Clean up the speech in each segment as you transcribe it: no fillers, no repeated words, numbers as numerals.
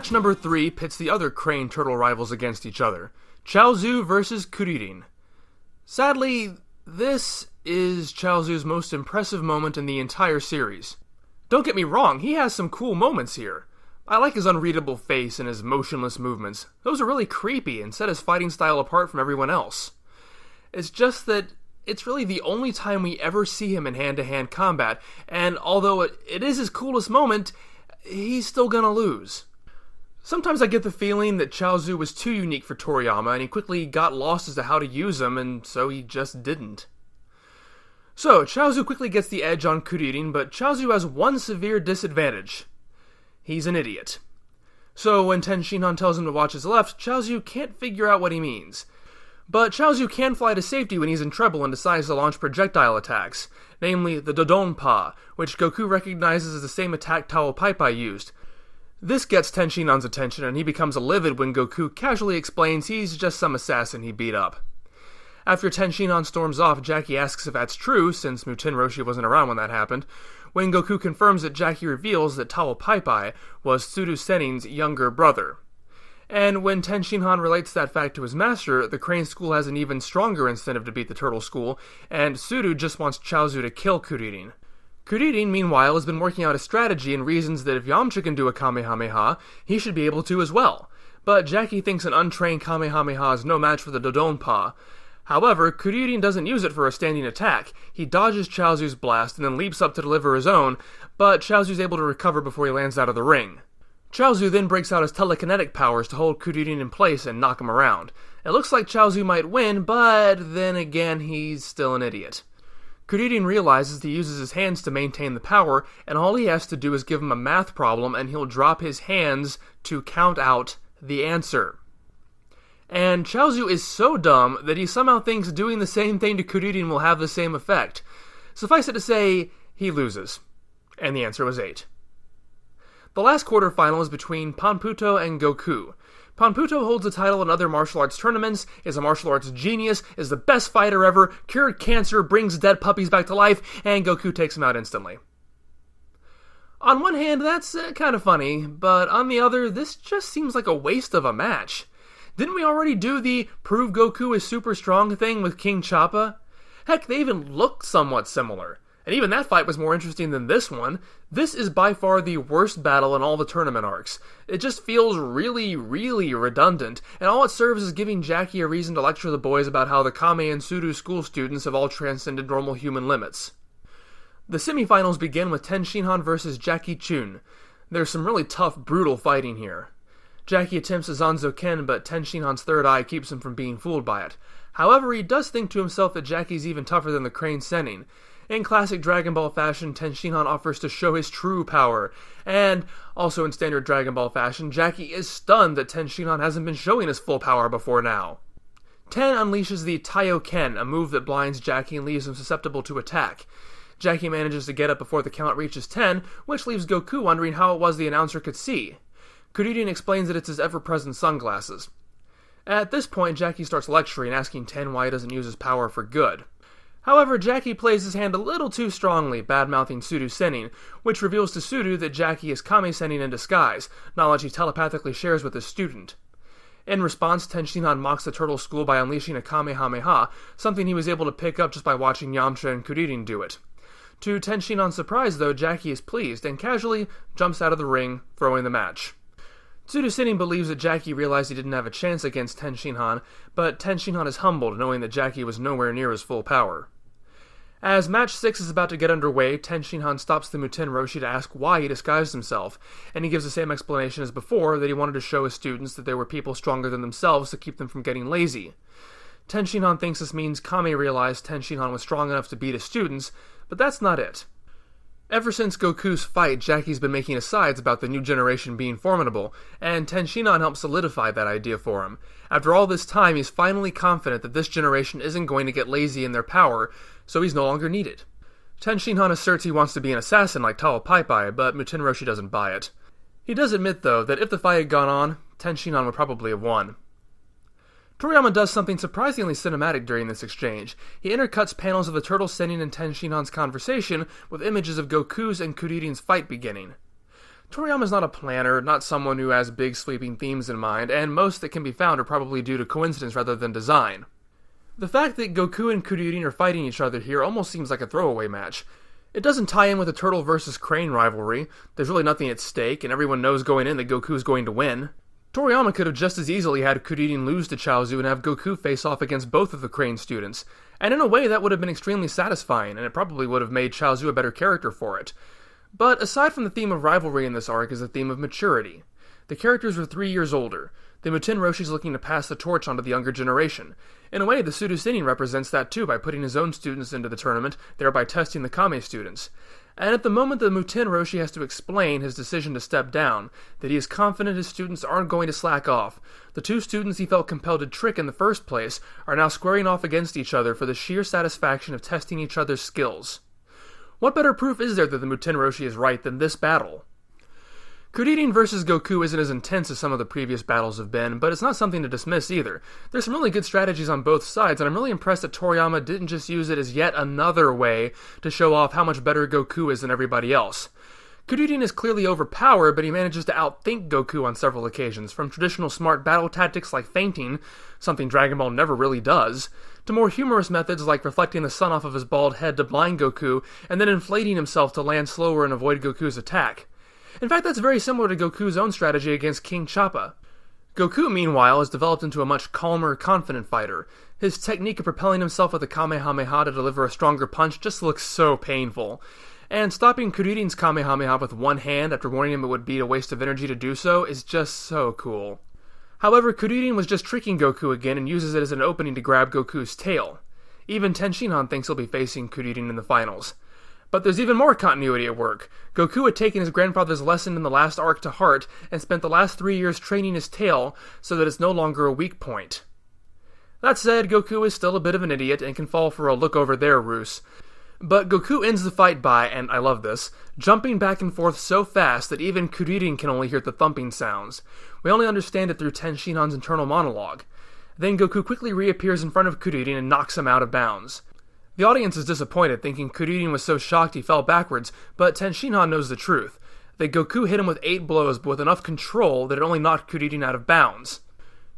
Match number 3 pits the other Crane Turtle rivals against each other. Chaozu versus Kuririn. Sadly, this is Chaozu's most impressive moment in the entire series. Don't get me wrong, he has some cool moments here. I like his unreadable face and his motionless movements. Those are really creepy and set his fighting style apart from everyone else. It's just that it's really the only time we ever see him in hand-to-hand combat, and although it is his coolest moment, he's still gonna lose. Sometimes I get the feeling that Chaozu was too unique for Toriyama, and he quickly got lost as to how to use him, and so he just didn't. So, Chaozu quickly gets the edge on Kuririn, but Chaozu has one severe disadvantage. He's an idiot. So when Tenshinhan tells him to watch his left, Chaozu can't figure out what he means. But Chaozu can fly to safety when he's in trouble and decides to launch projectile attacks, namely the Dodonpa, which Goku recognizes as the same attack Tao Pai Pai used. This gets Tenshinhan's attention, and he becomes livid when Goku casually explains he's just some assassin he beat up. After Tenshinhan storms off, Jackie asks if that's true, since Muten Roshi wasn't around when that happened. When Goku confirms it, Jackie reveals that Tao Pai Pai was Tsudu Senin's younger brother. And when Tenshinhan relates that fact to his master, the Crane School has an even stronger incentive to beat the Turtle School, and Tsudu just wants Chaozu to kill Kuririn. Kuririn, meanwhile, has been working out a strategy and reasons that if Yamcha can do a Kamehameha, he should be able to as well. But Jackie thinks an untrained Kamehameha is no match for the Dodonpa. However, Kuririn doesn't use it for a standing attack. He dodges Chaozu's blast and then leaps up to deliver his own, but Chaozu's able to recover before he lands out of the ring. Chaozu then breaks out his telekinetic powers to hold Kuririn in place and knock him around. It looks like Chaozu might win, but then again, he's still an idiot. Kuririn realizes he uses his hands to maintain the power, and all he has to do is give him a math problem and he'll drop his hands to count out the answer. And Chaozu is so dumb that he somehow thinks doing the same thing to Kuririn will have the same effect. Suffice it to say, he loses. And the answer was 8. The last quarterfinal is between Panputo and Goku. Panputo holds the title in other martial arts tournaments, is a martial arts genius, is the best fighter ever, cured cancer, brings dead puppies back to life, and Goku takes him out instantly. On one hand, that's kind of funny, but on the other, this just seems like a waste of a match. Didn't we already do the prove Goku is super strong thing with King Choppa? Heck, they even look somewhat similar. And even that fight was more interesting than this one. This is by far the worst battle in all the tournament arcs. It just feels really, really redundant, and all it serves is giving Jackie a reason to lecture the boys about how the Kame and Tsudu school students have all transcended normal human limits. The semifinals begin with Tenshinhan versus Jackie Chun. There's some really tough, brutal fighting here. Jackie attempts a Zanzo-ken, but Tenshinhan's third eye keeps him from being fooled by it. However, he does think to himself that Jackie's even tougher than the Crane Sennin. In classic Dragon Ball fashion, Tenshinhan offers to show his true power. And, also in standard Dragon Ball fashion, Jackie is stunned that Tenshinhan hasn't been showing his full power before now. Ten unleashes the Taiyo-ken, a move that blinds Jackie and leaves him susceptible to attack. Jackie manages to get up before the count reaches 10, which leaves Goku wondering how it was the announcer could see. Kuririn explains that it's his ever-present sunglasses. At this point, Jackie starts lecturing, asking Ten why he doesn't use his power for good. However, Jackie plays his hand a little too strongly, bad-mouthing Tsudu Senin, which reveals to Tsudu that Jackie is Kame Sennin in disguise, knowledge he telepathically shares with his student. In response, Tenshinhan mocks the Turtle School by unleashing a Kamehameha, something he was able to pick up just by watching Yamcha and Kuririn do it. To Tenshinhan's surprise, though, Jackie is pleased, and casually jumps out of the ring, throwing the match. Tsudu Senin believes that Jackie realized he didn't have a chance against Tenshinhan, but Tenshinhan is humbled, knowing that Jackie was nowhere near his full power. As match 6 is about to get underway, Tenshinhan stops the Muten Roshi to ask why he disguised himself, and he gives the same explanation as before, that he wanted to show his students that there were people stronger than themselves to keep them from getting lazy. Tenshinhan thinks this means Kame realized Tenshinhan was strong enough to beat his students, but that's not it. Ever since Goku's fight, Jackie's been making asides about the new generation being formidable, and Tenshinhan helped solidify that idea for him. After all this time, he's finally confident that this generation isn't going to get lazy in their power, so he's no longer needed. Tenshinhan asserts he wants to be an assassin like Tao Pai Pai, but Muten Roshi doesn't buy it. He does admit, though, that if the fight had gone on, Tenshinhan would probably have won. Toriyama does something surprisingly cinematic during this exchange. He intercuts panels of the Turtle Sennin and Tenshinhan's conversation with images of Goku's and Kuririn's fight beginning. Toriyama's not a planner, not someone who has big sweeping themes in mind, and most that can be found are probably due to coincidence rather than design. The fact that Goku and Kuririn are fighting each other here almost seems like a throwaway match. It doesn't tie in with the Turtle versus Crane rivalry. There's really nothing at stake, and everyone knows going in that Goku's going to win. Toriyama could have just as easily had Kuririn lose to Chaozu and have Goku face off against both of the Crane students, and in a way that would have been extremely satisfying, and it probably would have made Chaozu a better character for it. But aside from the theme of rivalry in this arc is the theme of maturity. The characters were 3 years older. The Muten Roshi's looking to pass the torch on to the younger generation. In a way, the Sudu Sennin represents that too by putting his own students into the tournament, thereby testing the Kame students. And at the moment the Muten Roshi has to explain his decision to step down, that he is confident his students aren't going to slack off. The two students he felt compelled to trick in the first place are now squaring off against each other for the sheer satisfaction of testing each other's skills. What better proof is there that the Muten Roshi is right than this battle? Kuririn vs. Goku isn't as intense as some of the previous battles have been, but it's not something to dismiss either. There's some really good strategies on both sides, and I'm really impressed that Toriyama didn't just use it as yet another way to show off how much better Goku is than everybody else. Kuririn is clearly overpowered, but he manages to outthink Goku on several occasions, from traditional smart battle tactics like feinting, something Dragon Ball never really does, to more humorous methods like reflecting the sun off of his bald head to blind Goku, and then inflating himself to land slower and avoid Goku's attack. In fact, that's very similar to Goku's own strategy against King Chappa. Goku, meanwhile, has developed into a much calmer, confident fighter. His technique of propelling himself with a Kamehameha to deliver a stronger punch just looks so painful. And stopping Kuririn's Kamehameha with one hand after warning him it would be a waste of energy to do so is just so cool. However, Kuririn was just tricking Goku again and uses it as an opening to grab Goku's tail. Even Tenshinhan thinks he'll be facing Kuririn in the finals. But there's even more continuity at work. Goku had taken his grandfather's lesson in the last arc to heart and spent the last 3 years training his tail so that it's no longer a weak point. That said, Goku is still a bit of an idiot and can fall for a look over there ruse. But Goku ends the fight by, and I love this, jumping back and forth so fast that even Kuririn can only hear the thumping sounds. We only understand it through Tenshinhan's internal monologue. Then Goku quickly reappears in front of Kuririn and knocks him out of bounds. The audience is disappointed, thinking Kuririn was so shocked he fell backwards, but Tenshinhan knows the truth, that Goku hit him with 8 blows but with enough control that it only knocked Kuririn out of bounds.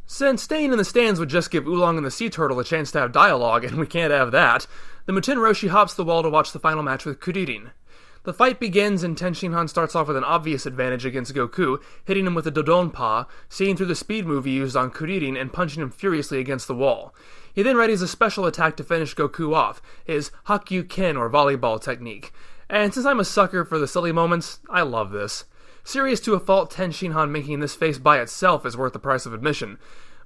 Since staying in the stands would just give Oolong and the Sea Turtle a chance to have dialogue, and we can't have that, the Muten Roshi hops the wall to watch the final match with Kuririn. The fight begins and Tenshinhan starts off with an obvious advantage against Goku, hitting him with a Dodonpa, seeing through the speed move he used on Kuririn and punching him furiously against the wall. He then readies a special attack to finish Goku off, his Hakyu Ken or volleyball technique. And since I'm a sucker for the silly moments, I love this. Serious to a fault, Tenshinhan making this face by itself is worth the price of admission.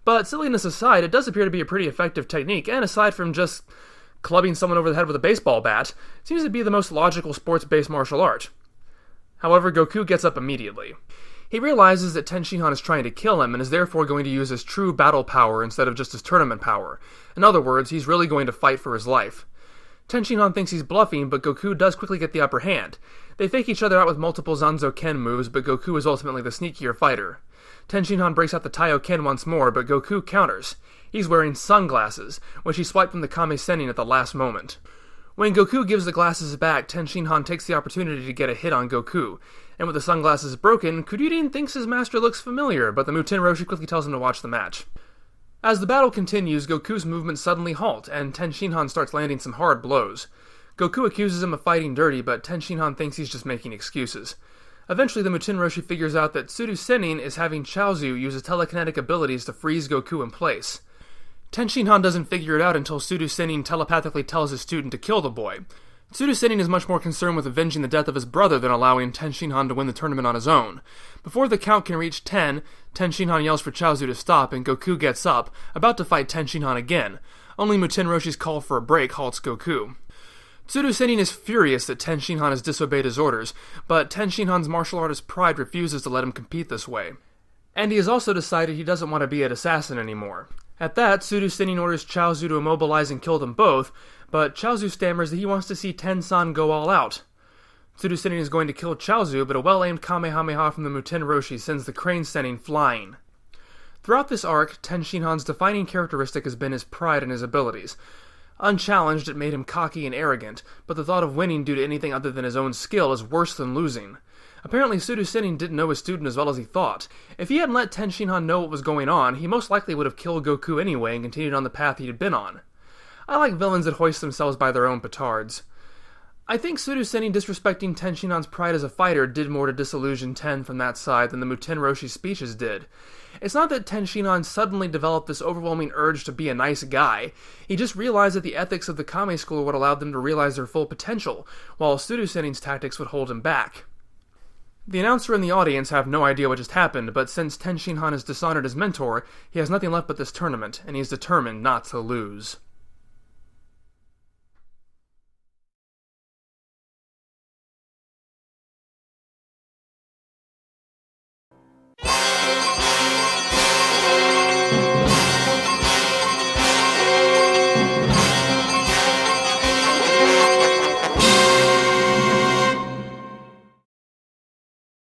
But silliness aside, it does appear to be a pretty effective technique, and aside from just clubbing someone over the head with a baseball bat, it seems to be the most logical sports-based martial art. However, Goku gets up immediately. He realizes that Tenshinhan is trying to kill him and is therefore going to use his true battle power instead of just his tournament power. In other words, he's really going to fight for his life. Tenshinhan thinks he's bluffing, but Goku does quickly get the upper hand. They fake each other out with multiple Zanzo Ken moves, but Goku is ultimately the sneakier fighter. Tenshinhan breaks out the Taiyo Ken once more, but Goku counters. He's wearing sunglasses, which he swiped from the Kame Sennin at the last moment. When Goku gives the glasses back, Tenshinhan takes the opportunity to get a hit on Goku. And with the sunglasses broken, Kuririn thinks his master looks familiar, but the Muten Roshi quickly tells him to watch the match. As the battle continues, Goku's movements suddenly halt, and Tenshinhan starts landing some hard blows. Goku accuses him of fighting dirty, but Tenshinhan thinks he's just making excuses. Eventually, the Muten Roshi figures out that Sudu Sennin is having Chaozu use his telekinetic abilities to freeze Goku in place. Tenshinhan doesn't figure it out until Sudu Sennin telepathically tells his student to kill the boy. Sudu Sennin is much more concerned with avenging the death of his brother than allowing Tenshinhan to win the tournament on his own. Before the count can reach 10, Tenshinhan yells for Chaozu to stop, and Goku gets up, about to fight Tenshinhan again. Only Muten Roshi's call for a break halts Goku. Sudu Sennin is furious that Tenshinhan has disobeyed his orders, but Tenshinhan's martial artist pride refuses to let him compete this way. And he has also decided he doesn't want to be an assassin anymore. At that, Sudu Sennin orders Chaozu to immobilize and kill them both, but Chaozu stammers that he wants to see Tensan go all out. Sudu Sennin is going to kill Chaozu, but a well-aimed Kamehameha from the Muten Roshi sends the Crane Sennin flying. Throughout this arc, Tenshinhan's defining characteristic has been his pride in his abilities. Unchallenged, it made him cocky and arrogant, but the thought of winning due to anything other than his own skill is worse than losing. Apparently, Sudu didn't know his student as well as he thought. If he hadn't let Tenshinhan know what was going on, he most likely would have killed Goku anyway and continued on the path he had been on. I like villains that hoist themselves by their own petards. I think Sudu disrespecting Tenshinhan's pride as a fighter did more to disillusion Ten from that side than the Muten Roshi's speeches did. It's not that Tenshinhan suddenly developed this overwhelming urge to be a nice guy. He just realized that the ethics of the Kame school would allow them to realize their full potential, while Sudu tactics would hold him back. The announcer and the audience have no idea what just happened, but since Tenshinhan has dishonored his mentor, he has nothing left but this tournament, and he is determined not to lose.